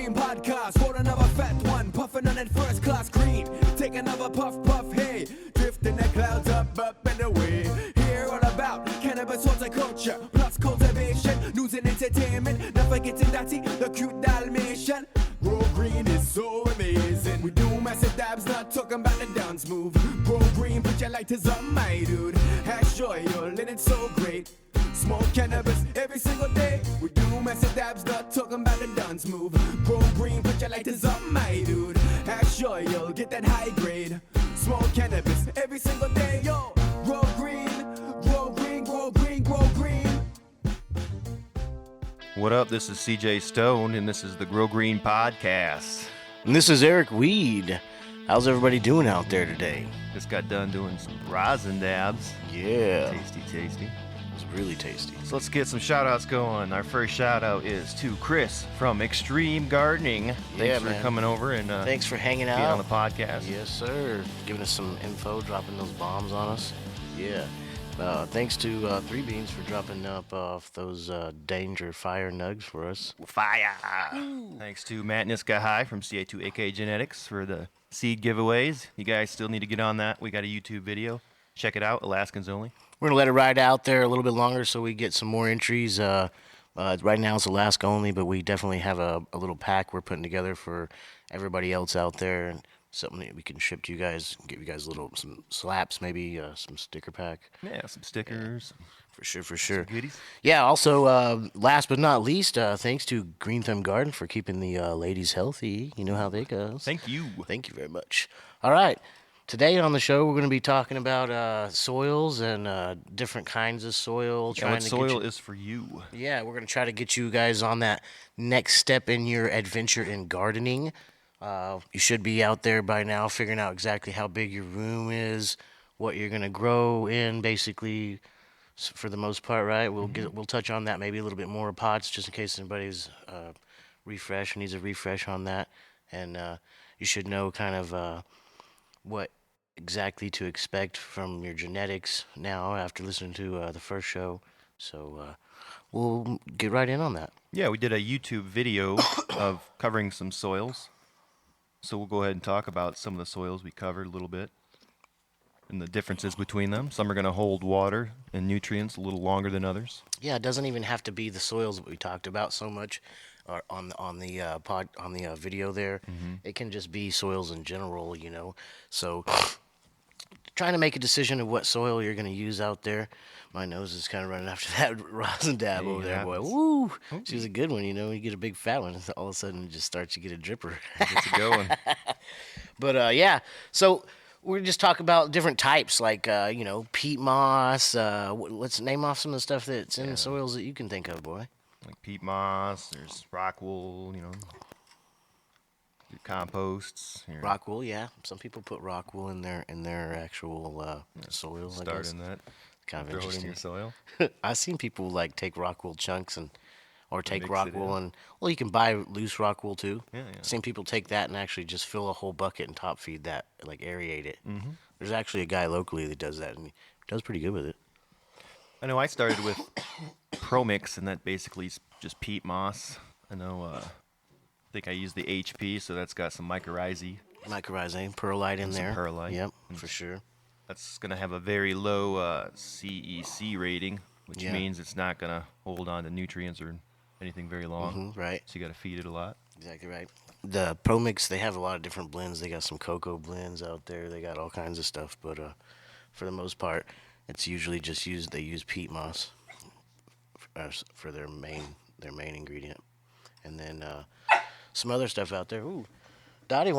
Green podcast, roll another fat one, puffing on that first class green. Take another puff, puff, hey, drifting the clouds up and away. Hear all about cannabis, horticulture, plus cultivation, news and entertainment. Not forgetting Datty, the cute Dalmatian. Grow green is so amazing. We do massive dabs, not talking about the dance move. Grow green, put your lighters on, my dude. Hash oil, and it's so great. Smoke cannabis every single day. We do massive dabs, not talking about the dance move. Grow green, put your lighters on, my dude. Hash oil, get that high grade. Smoke cannabis every single day, yo. Grow green, grow green, grow green, grow green. What up? This is CJ Stone, and this is the Grow Green Podcast. And this is Eric Weed. How's everybody doing out there today? Just got done doing some rosin dabs. Yeah. Tasty, tasty. It's really tasty. So let's get some shout-outs going. Our first shout-out is to Chris from Extreme Gardening. Thanks for coming over and thanks for hanging out. being on the podcast. Yes, sir. Giving us some info, dropping those bombs on us. Yeah. Thanks to Three Beans for dropping up off those danger fire nugs for us. Fire! Thanks to Matt Niska High from C.E.C Genetics for the seed giveaways. You guys still need to get on that. We got a YouTube video. Check it out, Alaskans only. We're going to let it ride out there a little bit longer so we get some more entries. Right now it's Alaska only, but we definitely have a little pack we're putting together for everybody else out there. And something that we can ship to you guys, give you guys some slaps, maybe some sticker pack. Yeah, some stickers. Yeah, for sure. Some goodies. Yeah, also, last but not least, thanks to Green Thumb Garden for keeping the ladies healthy. You know how they go. Thank you. Thank you very much. All right. Today on the show, we're going to be talking about soils and different kinds of soil. Yeah, what soil is for you. Yeah, we're going to try to get you guys on that next step in your adventure in gardening. You should be out there by now figuring out exactly how big your room is, what you're going to grow in, basically, for the most part, right? We'll touch on that maybe a little bit more, pots, just in case anybody's needs a refresh on that. And you should know kind of what exactly to expect from your genetics now after listening to the first show. So we'll get right in on that. Yeah, we did a YouTube video of covering some soils. So we'll go ahead and talk about some of the soils we covered a little bit and the differences between them. Some are going to hold water and nutrients a little longer than others. Yeah, it doesn't even have to be the soils that we talked about so much on the video there. Mm-hmm. It can just be soils in general, you know. So trying to make a decision of what soil you're going to use out there. My nose is kind of running after that rosin dab over there, boy. Woo! She was a good one, you know. You get a big fat one, all of a sudden it just starts to get a dripper. Gets it going. But, yeah, so we're just talking about different types, like, peat moss. Let's name off some of the stuff that's in soils that you can think of, boy. Like peat moss, there's rock wool, you know, your composts. Rock wool, yeah. Some people put rock wool in their actual soils. Start in that. Kind of throw interesting. it in your soil. I've seen people like take rock wool chunks or take rock wool and you can buy loose rock wool too. Yeah. I've seen people take that and actually just fill a whole bucket and top feed that, like aerate it. Mm-hmm. There's actually a guy locally that does that and he does pretty good with it. I know I started with ProMix, and that basically is just peat moss. I know, I think I used the HP, so that's got some mycorrhizae. Perlite in there. Perlite. Yep, for sure. That's going to have a very low C.E.C rating, which means it's not going to hold on to nutrients or anything very long. Mm-hmm, right. So you got to feed it a lot. Exactly right. The ProMix, they have a lot of different blends. They got some cocoa blends out there. They got all kinds of stuff, but for the most part, it's usually just they use peat moss for their main ingredient, and then some other stuff out there. Ooh, Dottie's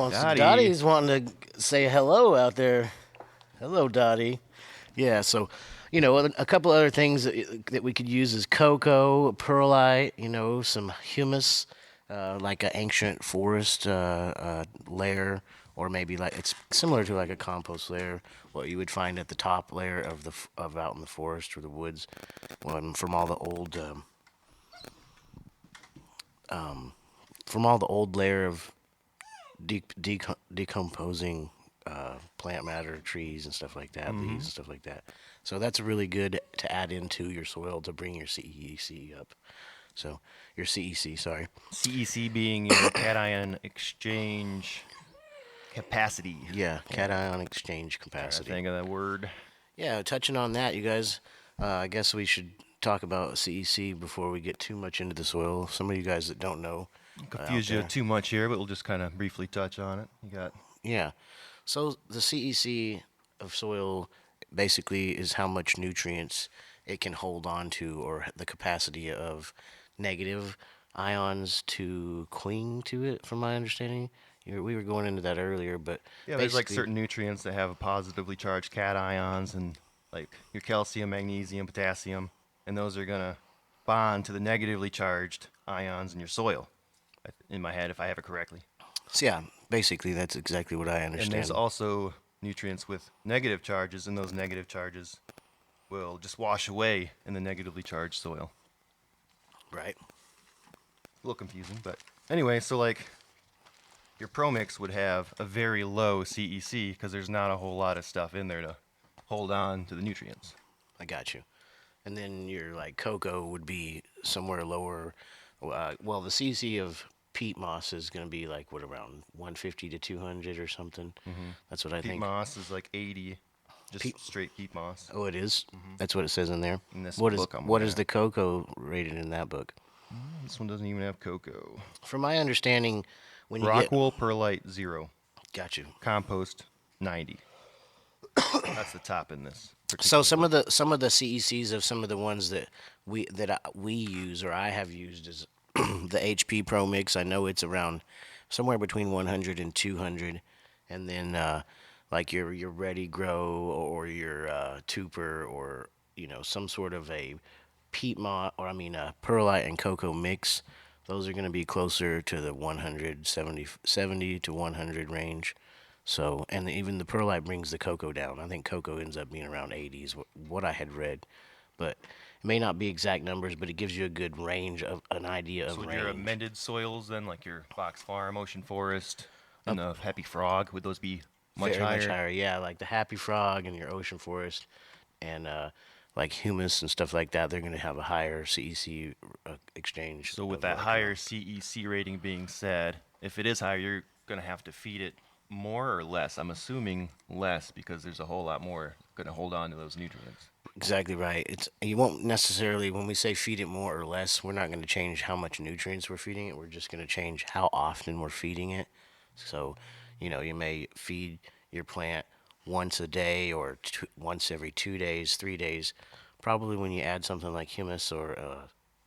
wanting to say hello out there. Hello, Dottie. Yeah, so a couple other things that we could use is cocoa, perlite. Some humus, like an ancient forest layer. Or maybe like it's similar to like a compost layer, what you would find at the top layer of out in the forest or the woods, from all the old layer of decomposing plant matter, trees and stuff like that, leaves and stuff like that. So that's really good to add into your soil to bring your C.E.C up. So your C.E.C. Sorry. C.E.C being your cation exchange capacity. Yeah, cation exchange I capacity. think of that word. Yeah, touching on that, you guys. I guess we should talk about C.E.C. before we get too much into the soil. Some of you guys that don't know out Confuse you there. too much here, but we'll just kind of briefly touch on it. You got Yeah. So the C.E.C. of soil basically is how much nutrients it can hold on to, or the capacity of negative ions to cling to it, from my understanding. We were going into that earlier, but yeah. There's like basically, certain nutrients that have positively charged cations, and like your calcium, magnesium, potassium, and those are gonna bond to the negatively charged ions in your soil. In my head, if I have it correctly. so yeah, basically that's exactly what I And there's understand. also nutrients with negative charges, and those negative charges will just wash away in the negatively charged soil. Right. A little confusing, but anyway, so like your Pro Mix would have a very low C.E.C because there's not a whole lot of stuff in there to hold on to the nutrients. I got you. And then your like cocoa would be somewhere lower. Well, the CC of peat moss is going to be like what, around 150 to 200 or something. That's what I Peat think. moss is like 80, just Peat- straight peat moss. Oh, it is. That's what it says in there. In this What is book I'm what looking is at. the cocoa rated in that book? This one doesn't even have cocoa. From my understanding, when you Rock get wool perlite 0. got you. Compost 90. That's the top in this. So particular book. some of the CECs of some of the ones that we use, or I have used, is the HP Pro Mix. I know it's around somewhere between 100 and 200, and then like your Ready Grow or your Tooper, or some sort of a peat moss, or I mean perlite and cocoa mix. Those are going to be closer to the 170 to 100 range. So, and even the perlite brings the cocoa down. I think cocoa ends up being around 80s, what I had read. But it may not be exact numbers, but it gives you a good range of an idea of So would range. your amended soils then, like your Fox Farm, Ocean Forest, and the Happy Frog, would those be much Very higher? much higher, yeah. Like the Happy Frog and your Ocean Forest, and like humus and stuff like that, they're going to have a higher CEC exchange. So with of, that like, higher CEC rating being said, if it is higher, you're going to have to feed it more or less. I'm assuming less because there's a whole lot more going to hold on to those nutrients. Exactly right. It's you won't necessarily, when we say feed it more or less, we're not going to change how much nutrients we're feeding it. We're just going to change how often we're feeding it. So, you may feed your plant once a day, or once every 2 days, 3 days. Probably when you add something like humus, or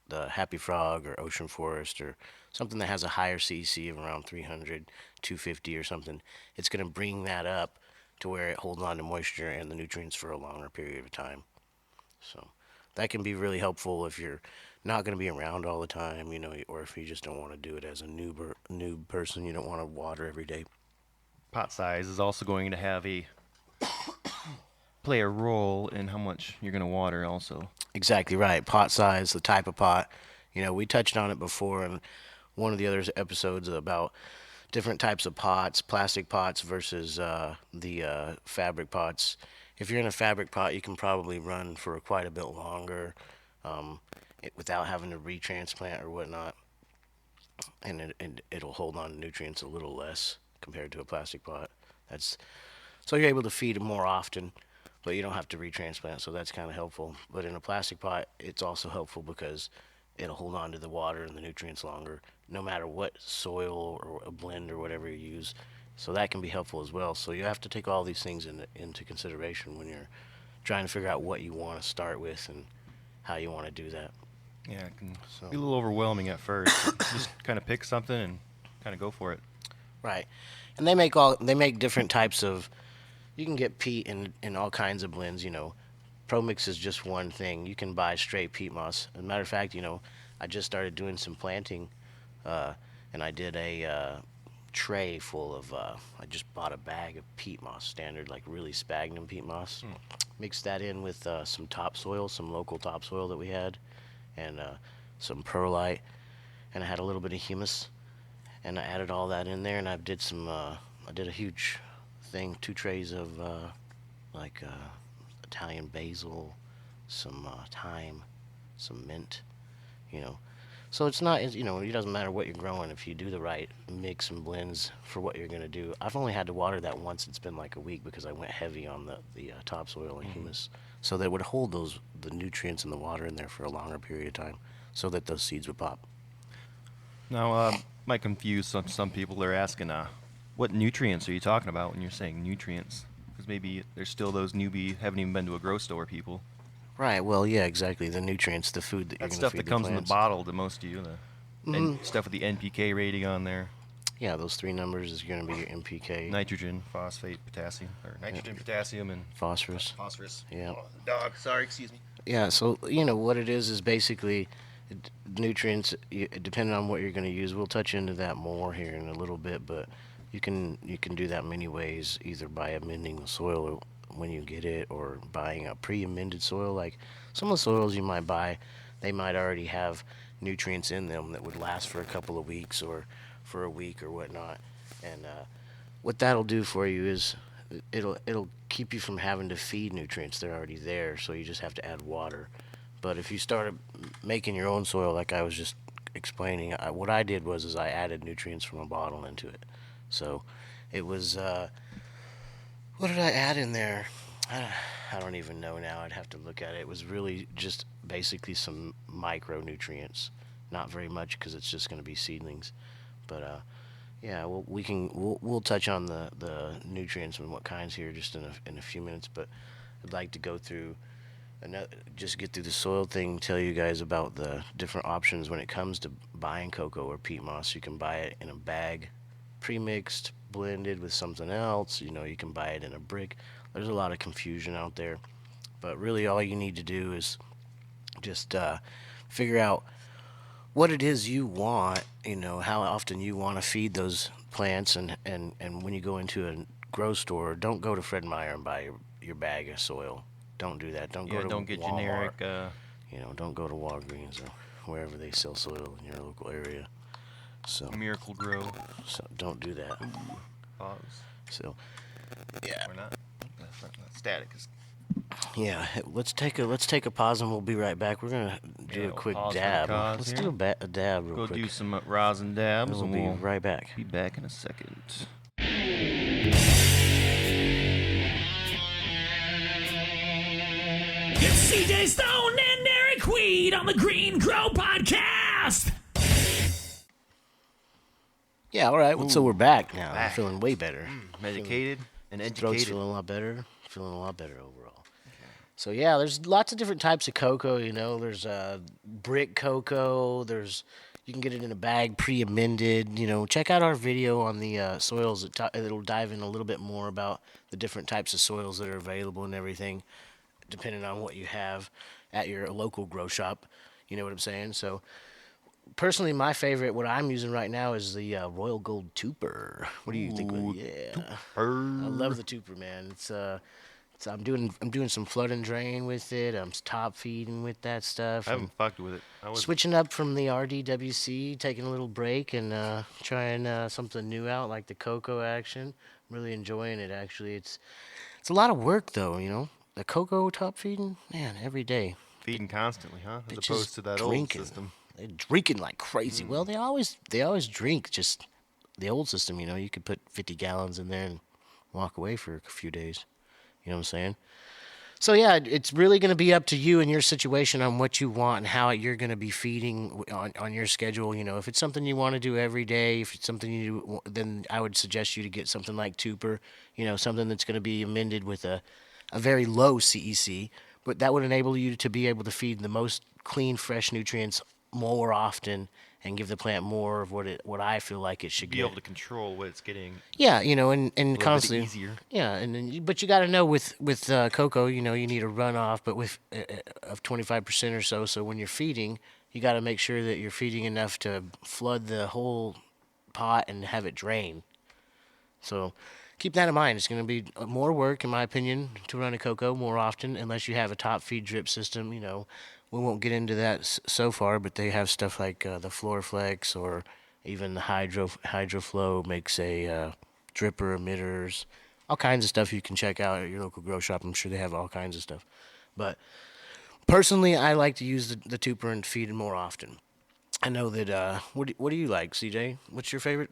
the Happy Frog or Ocean Forest, or something that has a higher CEC of around 300, 250 or something, it's going to bring that up to where it holds on to moisture and the nutrients for a longer period of time. So that can be really helpful if you're not going to be around all the time, or if you just don't want to do it as a noob person. You don't want to water every day. Pot size is also going to have play a role in how much you're going to water also. Exactly right. Pot size, the type of pot. We touched on it before in one of the other episodes about different types of pots, plastic pots versus the fabric pots. If you're in a fabric pot, you can probably run for quite a bit longer without having to retransplant or whatnot. And it'll hold on to nutrients a little less compared to a plastic pot. So you're able to feed them more often, but you don't have to retransplant, so that's kind of helpful. But in a plastic pot, it's also helpful because it'll hold on to the water and the nutrients longer, no matter what soil or a blend or whatever you use. So that can be helpful as well. So you have to take all these things into consideration when you're trying to figure out what you want to start with and how you want to do that. Yeah, it can So- be a little overwhelming at first. But just kind of pick something and kind of go for it. Right. And they make different types of. You can get peat in all kinds of blends. Pro Mix is just one thing. You can buy straight peat moss. As a matter of fact, I just started doing some planting, and I did a tray full of. I just bought a bag of peat moss, standard, like really sphagnum peat moss. Mixed that in with some topsoil, some local topsoil that we had, and some perlite, and I had a little bit of humus, and I added all that in there, and I did a huge thing, 2 trays of like Italian basil, some thyme, some mint, So it's not, it doesn't matter what you're growing if you do the right mix and blends for what you're going to do. I've only had to water that once. It's been like a week because I went heavy on the topsoil and humus, so that it would hold the nutrients and the water in there for a longer period of time, so that those seeds would pop. Now, might confuse some people. They're asking, what nutrients are you talking about when you're saying nutrients? Because maybe there's still those newbie, haven't even been to a grow store people. Right. Well, yeah, exactly. The nutrients, the food that you're That going to stuff feed that the comes in the plants. bottle to most of you, stuff with the NPK rating on there. Yeah, those 3 numbers is going to be your NPK. Nitrogen, phosphate, potassium, or nitrogen, potassium, and Phosphorus. phosphorus. Yeah. Oh, dog, sorry, excuse me. Yeah, so what it is basically nutrients. Depending on what you're going to use, we'll touch into that more here in a little bit. But you can do that many ways, either by amending the soil when you get it, or buying a pre-amended soil. Like some of the soils you might buy, they might already have nutrients in them that would last for a couple of weeks or for a week or whatnot. And what that'll do for you is it'll keep you from having to feed nutrients. They're already there, so you just have to add water. But if you started making your own soil, like I was just explaining, what I did was I added nutrients from a bottle into it. So it was what did I add in there? I don't even know now. I'd have to look at it. It was really just basically some micronutrients. Not very much because it's just going to be seedlings. But yeah, well, we'll touch on the nutrients and what kinds here just in a few minutes. But I'd like to go through just get through the soil thing. Tell you guys about the different options when it comes to buying cocoa or peat moss. You can buy it in a bag, pre-mixed, blended with something else. You can buy it in a brick. There's a lot of confusion out there, but really all you need to do is just figure out what it is you want, how often you want to feed those plants, and when you go into a grow store, don't go to Fred Meyer and buy your bag of soil. Don't do that. Don't go to don't get Walmart. generic. Don't go to Walgreens or wherever they sell soil in your local area. So Miracle Grow. So don't do that. Pause. So yeah, Or not. Static is. yeah. Let's take a pause and we'll be right back. We're gonna do a quick pause for the dab. cause Let's here. do a dab real Go quick. do some rosin dabs, and and we'll we'll be right back. be back in a second. It's CJ Stone and Eric Weed on the Green Grow Podcast. Yeah, all right. So we're back now. I'm Back. feeling way better. Medicated and Throat's educated. feeling a lot better. Feeling a lot better overall. So yeah, there's lots of different types of cocoa. There's brick cocoa. You can get it in a bag, pre-amended. Check out our video on the soils. It'll dive in a little bit more about the different types of soils that are available and everything, depending on what you have at your local grow shop. You know what I'm saying? So personally, my favorite, what I'm using right now, is the Royal Gold Tooper. What do you think? Yeah, I love the Tooper, man. I'm doing some flood and drain with it. I'm top feeding with that stuff. I haven't fucked with it. I was Switching up from the RDWC, taking a little break and trying something new out, like the cocoa action. I'm really enjoying it, actually. It's a lot of work, though. The cocoa top feeding, man, every day. feeding constantly, huh? As They're opposed just to that drinking. old system. They're drinking like crazy. Well, they always drink. Just the old system, you could put 50 gallons in there and walk away for a few days. You know what I'm saying? So yeah, it's really going to be up to you and your situation on what you want and how you're going to be feeding on your schedule. If it's something you want to do every day, if it's something you do, then I would suggest you to get something like Tooper. Something that's going to be amended with a very low C.E.C. But that would enable you to be able to feed the most clean, fresh nutrients more often and give the plant more of what I feel like it should Be get. able to control what it's getting. Yeah, and A little constantly. bit easier. Yeah, but you got to know with cocoa, you need a runoff, but with of 25% or so. So when you're feeding, you got to make sure that you're feeding enough to flood the whole pot and have it drain. So keep that in mind. It's going to be more work, in my opinion, to run a cocoa more often, unless you have a top feed drip system. We won't get into that so far, but they have stuff like the Floraflex, or even the HydroFlow makes a dripper, emitters, all kinds of stuff you can check out at your local grow shop. I'm sure they have all kinds of stuff. But personally, I like to use the Tooper and feed it more often. I know that. What do you like, CJ? What's your favorite?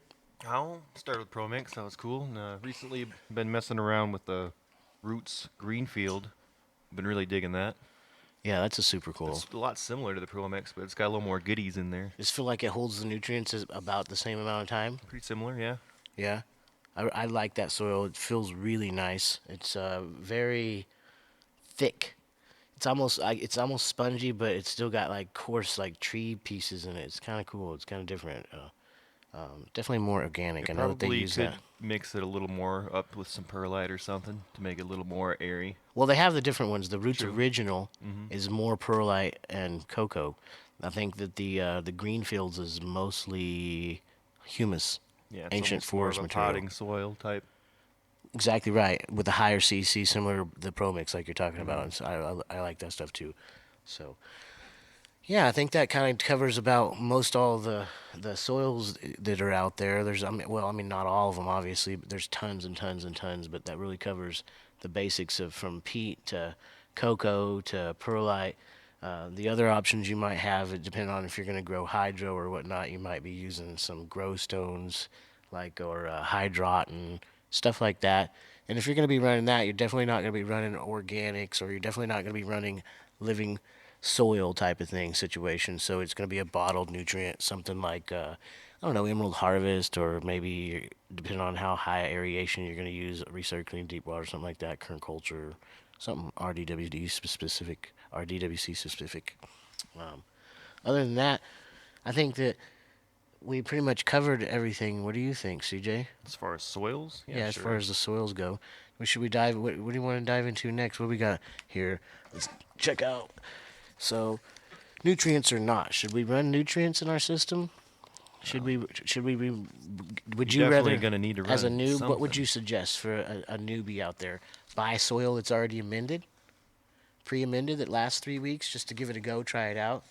I'll start with Pro Mix. That was cool. And, recently, been messing around with the Roots Greenfield. Been really digging that. Yeah, that's a super cool. It's a lot similar to the Pro Mix, but it's got a little more goodies in there. Just feel like it holds the nutrients about the same amount of time. Pretty similar, yeah. Yeah, I like that soil. It feels really nice. It's very thick. It's almost spongy, but it's still got like coarse like tree pieces in it. It's kind of cool. It's kind of different. Definitely more organic. You I know that they probably use could that. mix it a little more up with some perlite or something to make it a little more airy. Well, they have the different ones. The Roots True. Original is more perlite and cocoa. I think that the Greenfields is mostly humus, Yeah, it's ancient almost more of forest a material. potting soil type. Exactly right, with a higher C.E.C, similar to the Pro Mix like you're talking about. And so I like that stuff too. So yeah, I think that kind of covers about most all the soils that are out there. I mean, not all of them, obviously, but there's tons and tons and tons. But that really covers the basics of from peat to cocoa to perlite. The other options you might have, it depending on if you're going to grow hydro or whatnot, you might be using some grow stones, or hydrot and stuff like that. And if you're going to be running that, you're definitely not going to be running organics, or you're definitely not going to be running living soil type of thing situation. So it's going to be a bottled nutrient, something like I don't know, Emerald Harvest, or maybe depending on how high aeration you're going to use, recirculating deep water, something like that, current culture, something RDWC specific. Other than that, I think that we pretty much covered everything. What do you think, CJ? As far as soils, Yeah, as sure. far as the soils go. Should we dive? What do you want to dive into next? What do we got here? Let's check out. So, nutrients or not, should we run nutrients in our system? Should we? Would you You're rather? definitely gonna need to as a run noob, what would something. you suggest for a newbie out there? Buy soil that's already amended, pre-amended, that lasts 3 weeks, just to give it a go, try it out.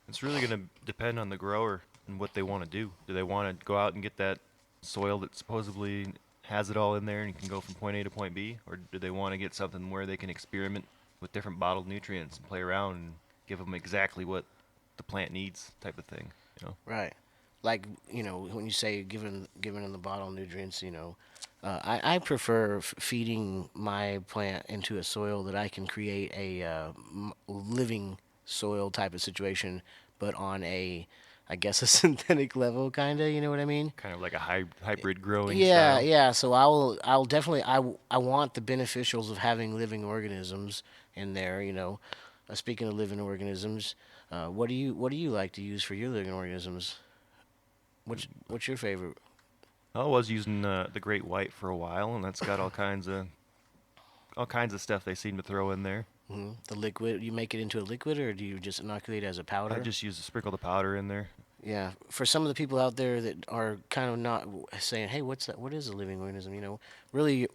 It's really going to depend on the grower and what they want to do. Do they want to go out and get that soil that supposedly has it all in there and you can go from point A to point B? Or do they want to get something where they can experiment with different bottled nutrients and play around and give them exactly what the plant needs type of thing, you know? Right. Like, when you say giving them the bottle nutrients, I prefer feeding my plant into a soil that I can create a living soil type of situation, but on I guess, a synthetic level, kind of, you know what I mean? Kind of like a hybrid growing Yeah, style. yeah. So I'll definitely, I want the beneficials of having living organisms in there. Speaking of living organisms, what do you like to use for your living organisms? What's your favorite? I was using the Great White for a while, and that's got all kinds of stuff they seem to throw in there. The liquid, you make it into a liquid, or do you just inoculate it as a powder? I just sprinkle the powder in there. Yeah, for some of the people out there that are kind of not saying, "Hey, what's that? What is a living organism?" Really,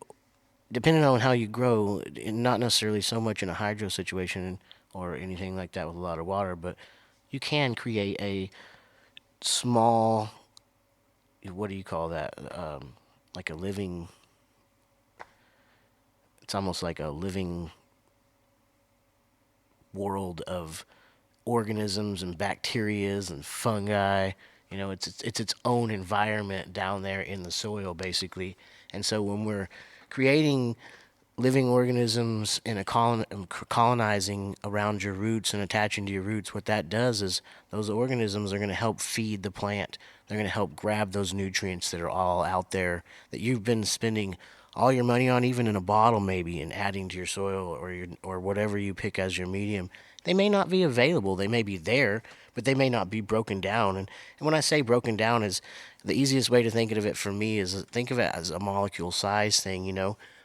depending on how you grow, not necessarily so much in a hydro situation or anything like that with a lot of water, but you can create a small, what do you call that? Like a living. It's almost like a living world of organisms and bacterias and fungi. It's its own environment down there in the soil, basically. And so when we're creating living organisms in colonizing around your roots and attaching to your roots, what that does is those organisms are going to help feed the plant. They're going to help grab those nutrients that are all out there that you've been spending all your money on, even in a bottle maybe, and adding to your soil or whatever you pick as your medium. They may not be available. They may be there, but they may not be broken down. And when I say broken down, is the easiest way to think of it for me is think of it as a molecule size thing.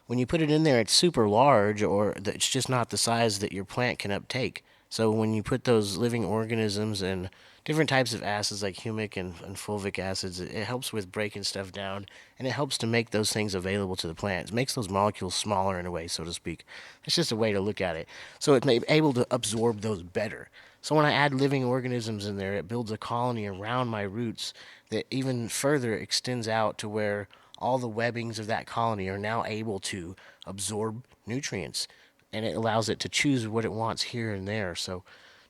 When you put it in there, it's super large, or it's just not the size that your plant can uptake. So when you put those living organisms and different types of acids like humic and fulvic acids, it helps with breaking stuff down, and it helps to make those things available to the plant. It makes those molecules smaller in a way, so to speak. It's just a way to look at it. So it's able to absorb those better. So when I add living organisms in there, it builds a colony around my roots that even further extends out to where all the webbings of that colony are now able to absorb nutrients, and it allows it to choose what it wants here and there. So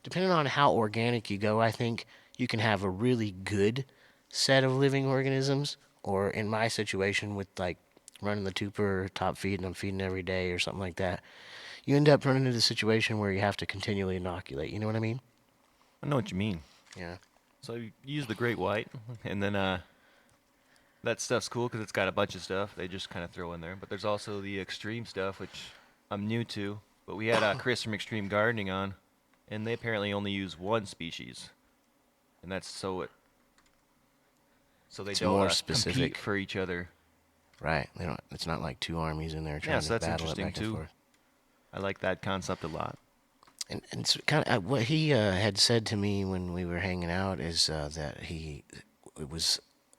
depending on how organic you go, I think you can have a really good set of living organisms, or in my situation with like running the tuber, top feeding, I'm feeding every day or something like that, you end up running into a situation where you have to continually inoculate. You know what I mean? I know what you mean. Yeah. So you use the great white, and then that stuff's cool because it's got a bunch of stuff they just kind of throw in there. But there's also the extreme stuff, which I'm new to. But we had Chris from Extreme Gardening on, and they apparently only use one species, and that's so they It's don't more compete specific. for each other. Right. They don't. It's not like two armies in there trying So to that's battle it interesting back and too. forth. I like that concept a lot. And it's kind of what he had said to me when we were hanging out is that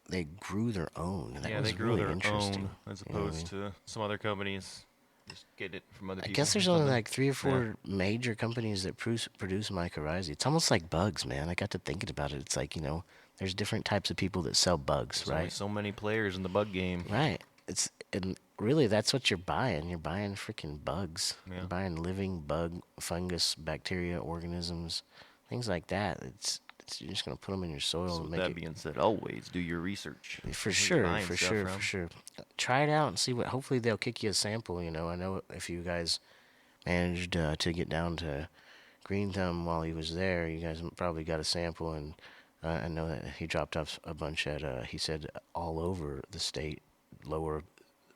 they grew their own. And that Yeah, was they grew really their interesting. own as You know what I opposed to some other companies just get it from other I people. guess there's or only something. like 3 or 4 major companies that produce mycorrhizae. It's almost like bugs, man. I got to thinking about it. It's like, there's different types of people that sell bugs, There's only right? so many players in the bug game. Right. And really that's what you're buying. You're buying freaking bugs. Yeah. You're buying living bug, fungus, bacteria, organisms, things like that. You're just gonna put them in your soil So and with make that it. being said, always do your research. For Where you're sure, buying for stuff sure, from. for sure. Try it out and see what. Hopefully they'll kick you a sample. I know if you guys managed to get down to Green Thumb while he was there, you guys probably got a sample, and I know that he dropped off a bunch at. He said all over the state, lower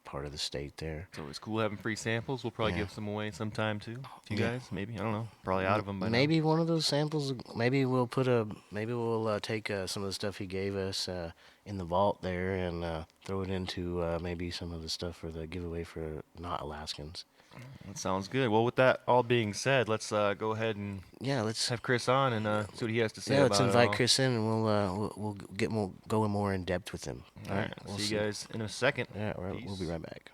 part of the state there. So it's cool having free samples. We'll probably Yeah. give some away sometime too. To you Yeah. guys, maybe. I don't know. Probably out of them by now. Maybe one of those samples. Maybe we'll take some of the stuff he gave us in the vault there and throw it into maybe some of the stuff for the giveaway for not Alaskans. That sounds good. Well, with that all being said, let's go ahead and Yeah, let's have Chris on and see what he has to say let's about it invite all. Chris in and we'll go more in depth with him. All right. we'll See you guys in a second. Yeah, we'll Peace. be right back.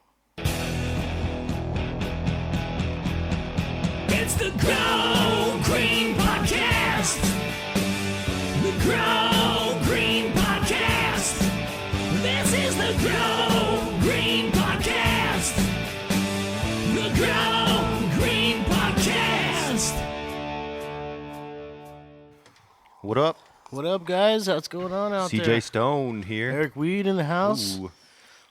It's the Grow Green Podcast. The Grow Green Podcast. This is the Grow Green Podcast. The Grow Green Podcast. What up? What up, guys? What's going on out CJ there? Stone here. Eric Weed in the house. Ooh.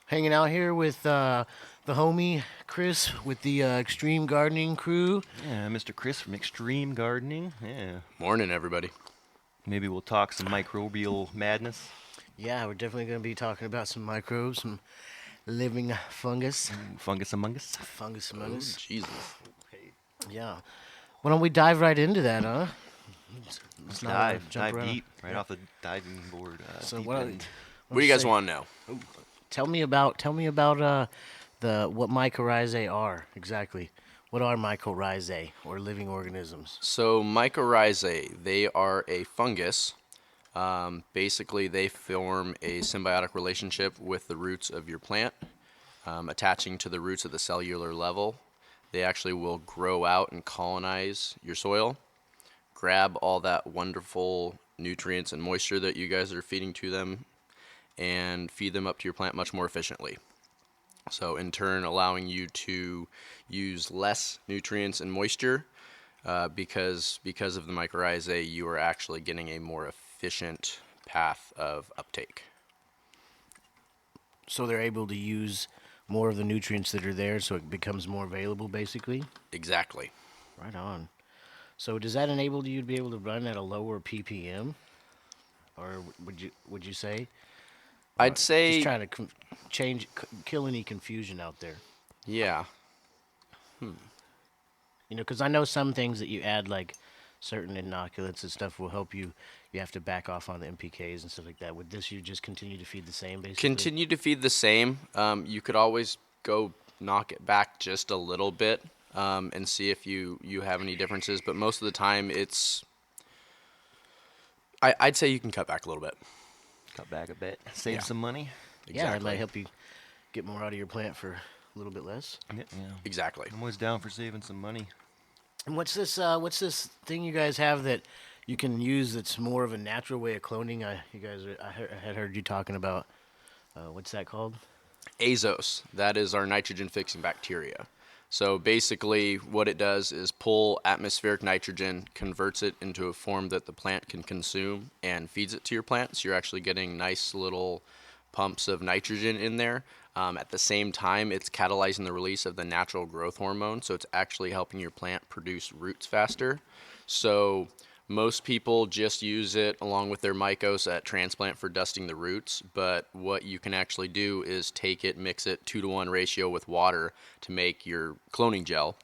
Hanging out here with the homie Chris with the Extreme Gardening crew. Yeah, Mr. Chris from Extreme Gardening. Yeah. Morning, everybody. Maybe we'll talk some microbial madness. Yeah, we're definitely going to be talking about some microbes, some living fungus. Fungus among us. Fungus among us. Jesus. Yeah. Why don't we dive right into that, huh? Let's not jump Dive around. deep, right off the diving board. So deep what end. What do you guys say- want to know? Tell me about what mycorrhizae are exactly. What are mycorrhizae or living organisms? So Mycorrhizae, they are a fungus. Basically, they form a symbiotic relationship with the roots of your plant, attaching to the roots at the cellular level. They actually will grow out and colonize your soil, grab all that wonderful nutrients and moisture that you guys are feeding to them, and feed them up to your plant much more efficiently. So in turn, allowing you to use less nutrients and moisture because of the mycorrhizae, you are actually getting a more efficient path of uptake. So they're able to use more of the nutrients that are there, so it becomes more available, basically. Exactly. Right on. So does that enable you to be able to run at a lower ppm, or would you say? I'd say, Just trying to kill any confusion out there. yeah. Because I know some things that you add, like certain inoculants and stuff, will help you. You have to back off on the NPKs and stuff like that. With this, you just continue to feed the same, basically. Continue to feed the same. You could always go knock it back just a little bit and see if you have any differences. But most of the time, I'd say you can cut back a little bit. Cut back a bit. Save Yeah. some money. Yeah, it might help you get more out of your plant for a little bit less. Yeah. Exactly. I'm always down for saving some money. And what's this thing you guys have that you can use that's more of a natural way of cloning? I had heard you talking about. What's that called? Azos. That is our nitrogen-fixing bacteria. So basically what it does is pull atmospheric nitrogen, converts it into a form that the plant can consume, and feeds it to your plant. So you're actually getting nice little pumps of nitrogen in there. At the same time, it's catalyzing the release of the natural growth hormone. So it's actually helping your plant produce roots faster. So most people just use it along with their mycos at transplant for dusting the roots, but what you can actually do is take it, mix it 2-to-1 ratio with water to make your cloning gel,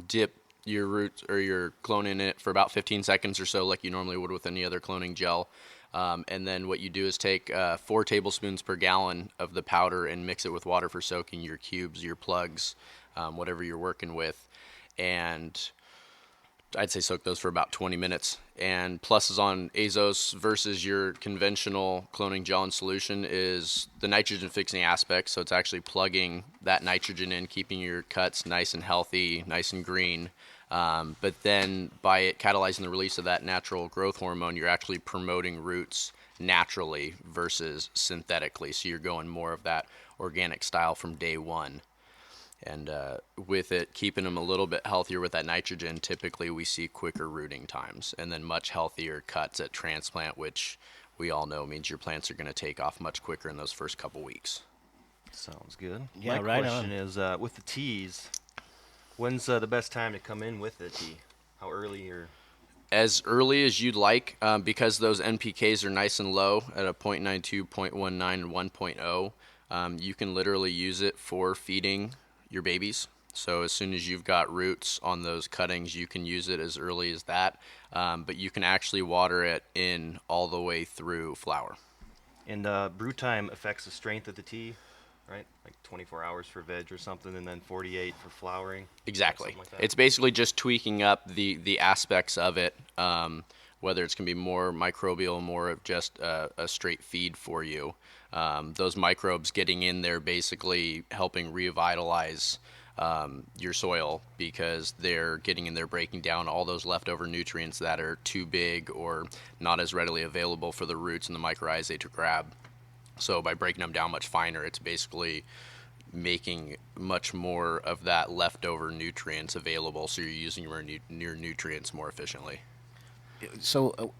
dip your roots or your clone in it for about 15 seconds or so like you normally would with any other cloning gel. And then what you do is take 4 tablespoons per gallon of the powder and mix it with water for soaking your cubes, your plugs, whatever you're working with, and I'd say soak those for about 20 minutes. And pluses on Azos versus your conventional cloning gel and solution is the nitrogen fixing aspect. So it's actually plugging that nitrogen in, keeping your cuts nice and healthy, nice and green. But then by it catalyzing the release of that natural growth hormone, you're actually promoting roots naturally versus synthetically. So you're going more of that organic style from day one. And with it keeping them a little bit healthier with that nitrogen, typically we see quicker rooting times and then much healthier cuts at transplant, which we all know means your plants are going to take off much quicker in those first couple weeks. Sounds good. Yeah, My right question on. is, with the teas, when's the best time to come in with the tea? How early or? As early as you'd like, because those NPKs are nice and low at a 0.92, 0.19, and 1.0, you can literally use it for feeding your babies. So as soon as you've got roots on those cuttings, you can use it as early as that. But you can actually water it in all the way through flower. And brew time affects the strength of the tea, right? Like 24 hours for veg or something, and then 48 for flowering. Exactly. Something like that. It's basically just tweaking up the aspects of it, whether it's going to be more microbial, more of just a straight feed for you. Those microbes getting in there basically helping revitalize your soil because they're getting in there breaking down all those leftover nutrients that are too big or not as readily available for the roots and the mycorrhizae to grab. So by breaking them down much finer, it's basically making much more of that leftover nutrients available, so you're using your nutrients more efficiently. So,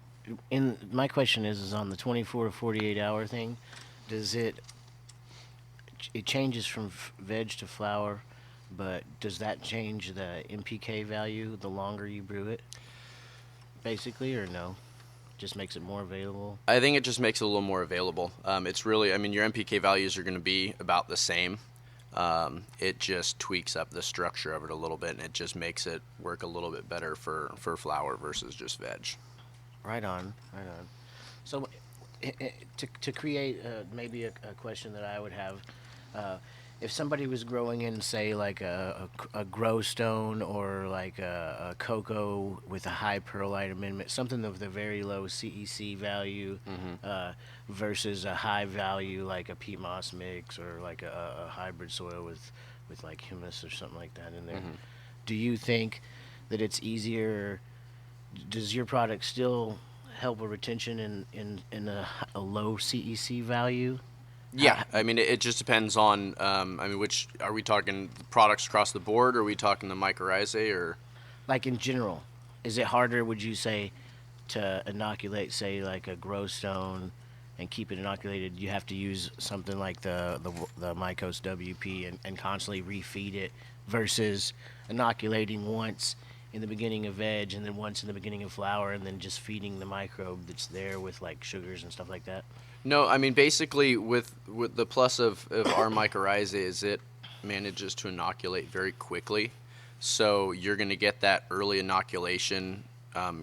my question is on the 24 to 48 hour thing. Does it changes from veg to flour, but does that change the NPK value the longer you brew it, basically, or no? Just makes it more available? I think it just makes it a little more available. It's really, I mean, your NPK values are going to be about the same. It just tweaks up the structure of it a little bit, and it just makes it work a little bit better for flour versus just veg. Right on, right on. So, to create maybe a question that I would have, if somebody was growing in, say, like a grow stone or like a cocoa with a high perlite amendment, something with a very low C.E.C value, versus a high value like a peat moss mix or like a hybrid soil with like humus or something like that in there, do you think that it's easier? Does your product still help with retention in a low C.E.C value? Yeah, I mean, it just depends on, which, are we talking products across the board, or are we talking the mycorrhizae, or? Like in general, is it harder, would you say, to inoculate, say, like a grow stone and keep it inoculated? You have to use something like the Mycos WP and constantly refeed it versus inoculating once in the beginning of veg and then once in the beginning of flower and then just feeding the microbe that's there with like sugars and stuff like that? No, I mean, basically with the plus of our mycorrhizae is it manages to inoculate very quickly. So you're going to get that early inoculation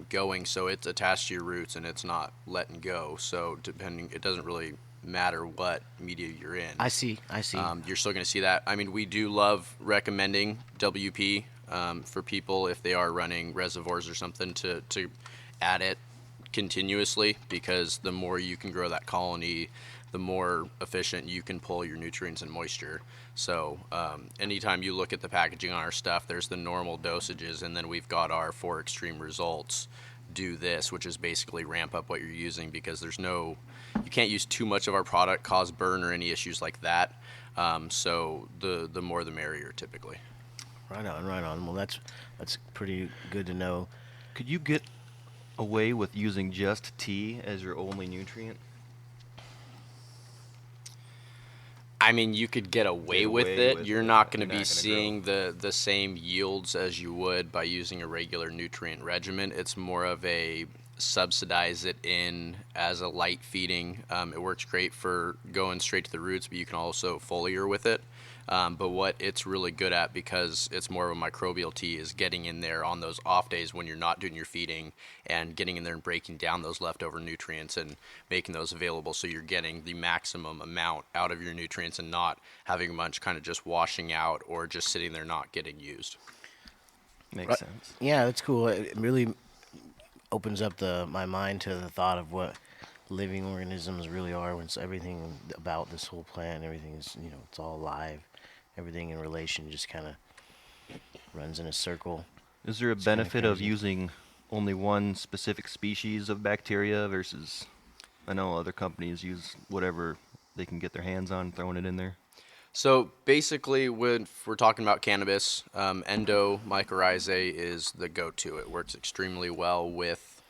going, so it's attached to your roots and it's not letting go. So it doesn't really matter what media you're in. I see. You're still going to see that. I mean, we do love recommending WP for people if they are running reservoirs or something to add it continuously, because the more you can grow that colony, the more efficient you can pull your nutrients and moisture. So anytime you look at the packaging on our stuff, there's the normal dosages, and then we've got our 4 extreme results. Do this, which is basically ramp up what you're using, because you can't use too much of our product, cause burn or any issues like that. So the more the merrier typically. Right on, right on. Well, that's pretty good to know. Could you get away with using just tea as your only nutrient? I mean, you could get away with away it. with You're it, not but going to you're be not gonna seeing the same yields as you would by using a regular nutrient regimen. It's more of a subsidize it in as a light feeding. It works great for going straight to the roots, but you can also foliar with it. But what it's really good at, because it's more of a microbial tea, is getting in there on those off days when you're not doing your feeding and getting in there and breaking down those leftover nutrients and making those available so you're getting the maximum amount out of your nutrients and not having a bunch kind of just washing out or just sitting there not getting used. Makes sense. Yeah, that's cool. It really opens up my mind to the thought of what living organisms really are. When it's everything about this whole plant, everything is, it's all alive. Everything in relation just kind of runs in a circle. Is there a It's kinda benefit of crazy. using only one specific species of bacteria versus, I know other companies use whatever they can get their hands on, throwing it in there? So basically, when we're talking about cannabis, Mycorrhizae is the go-to. It works extremely well with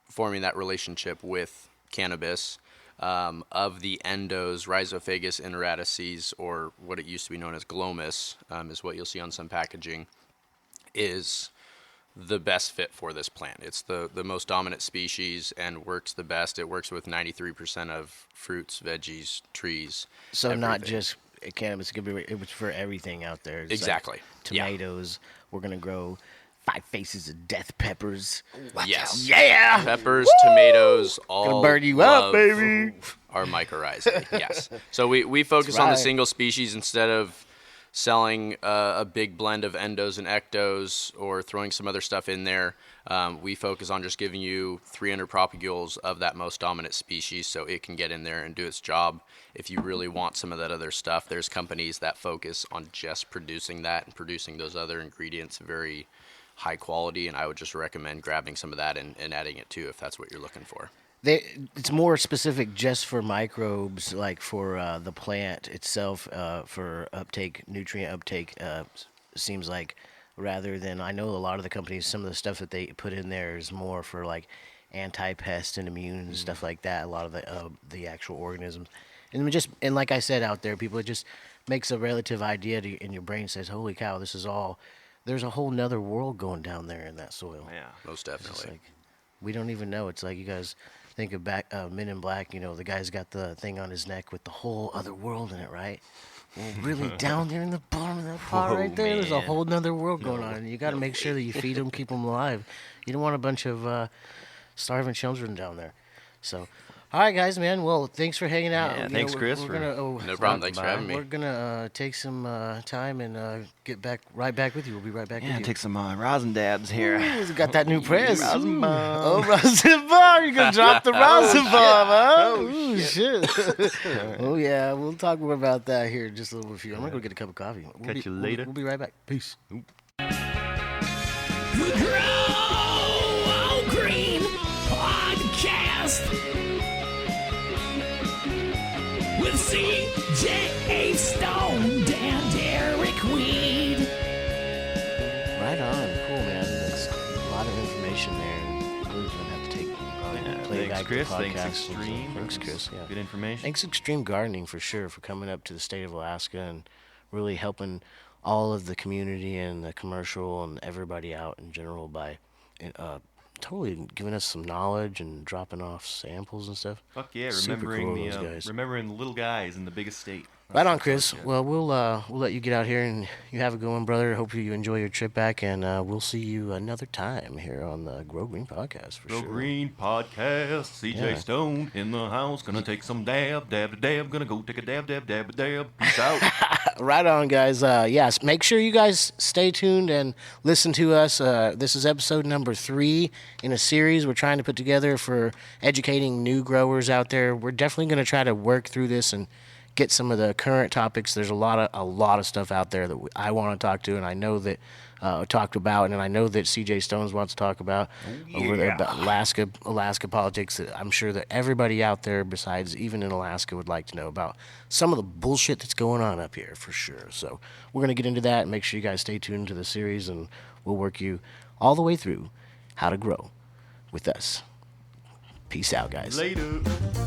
forming that relationship with cannabis. Of the endos, Rhizophagus intraradices, or what it used to be known as glomus, is what you'll see on some packaging, is the best fit for this plant. It's the most dominant species and works the best. It works with 93% of fruits, veggies, trees. So not everything. just cannabis, it was for everything out there. It's Exactly. Yeah. tomatoes. We're gonna grow 5 faces of death peppers. Yes. Yeah. Peppers, tomatoes, all burn you up, love baby. Are mycorrhizae. Yes. So we focus on the right. single species instead of selling a big blend of endos and ectos or throwing some other stuff in there. We focus on just giving you 300 propagules of that most dominant species so it can get in there and do its job. If you really want some of that other stuff, there's companies that focus on just producing that and producing those other ingredients very high quality, and I would just recommend grabbing some of that and adding it too if that's what you're looking for. It's more specific just for microbes, like for the plant itself, for nutrient uptake. Seems like, rather than, I know a lot of the companies, some of the stuff that they put in there is more for like anti-pest and immune and stuff like that. A lot of the actual organisms, and like I said out there, people, it just makes a relative idea in your brain, says, "Holy cow, this is all." There's a whole nother world going down there in that soil. Yeah. Most It's definitely. like, we don't even know. It's like, you guys think of Men in Black. The guy's got the thing on his neck with the whole other world in it, right? Well, really, down there in the bottom of that pot Whoa, right there, there's a man. whole nother world going on, and you got to make sure that you feed them, keep them alive. You don't want a bunch of starving children down there. So, all right, guys, man. Well, thanks for hanging out. Yeah, thanks, Chris, We're for gonna, No problem. Thanks for having me. We're gonna take some time and get right back with you. We'll be right back Yeah, with you. take some rosin dabs here. Ooh, got that new press. Rosin Ooh. bomb. Oh, rosin bomb. You're going to drop the rosin bomb, huh? Ooh, shit. Oh, yeah. We'll talk more about that here in just a little bit. I'm going to go get a cup of coffee. Catch you later. We'll be right back. Peace. The Grow Green Podcast with C.J. Stone and Eric Weed. Right on. Cool, man. That's a lot of information there. And really going to have to play Thanks, back Chris. the podcast. Thanks, Extreme. Thanks, Chris. Yeah. Good information. Thanks, Extreme Gardening, for sure, for coming up to the state of Alaska and really helping all of the community and the commercial and everybody out in general by totally giving us some knowledge and dropping off samples and stuff. Fuck yeah, Super remembering cool, those the guys. remembering the little guys in the biggest state. Right on, Chris. Well, we'll let you get out here and you have a good one, brother. Hope you enjoy your trip back, and we'll see you another time here on the Grow Green Podcast for Grow sure. Green Podcast. CJ Yeah. Stone in the house. Gonna take some dab to dab. Gonna go take a dab. Peace out. Right on, guys. Yes, make sure you guys stay tuned and listen to us. This is episode number 3 in a series we're trying to put together for educating new growers out there. We're definitely going to try to work through this and get some of the current topics. There's a lot of stuff out there that I want to talk to, and I know that talked about, and I know that CJ Stones wants to talk about over there about Alaska politics. That I'm sure that everybody out there, besides even in Alaska, would like to know about some of the bullshit that's going on up here for sure. So we're gonna get into that, and make sure you guys stay tuned to the series, and we'll work you all the way through how to grow with us. Peace out, guys. Later.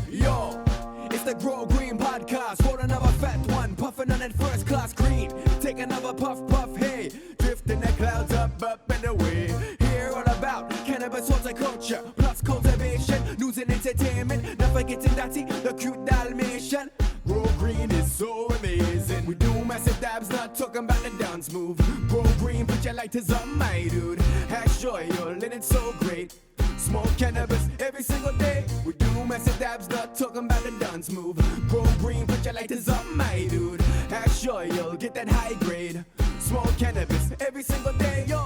Yo, it's the Grow Green Podcast. Roll another fat one, puffing on that first class green. Take another puff, puff, hey. Drifting the clouds up and away. Hear all about cannabis horticulture, plus cultivation, news and entertainment. Not forgetting Dottie, the cute Dalmatian. Grow Green is so amazing. We do massive dabs, not talking about the dance move. Grow Green, put your lighters on, my dude. Hash joyful and it's so great. Smoke cannabis every single day. We do massive dabs, not talking about the dance move. Grow Green, put your lighters on, my dude. Hash joyful, get that high grade. Smoke cannabis every single day, yo.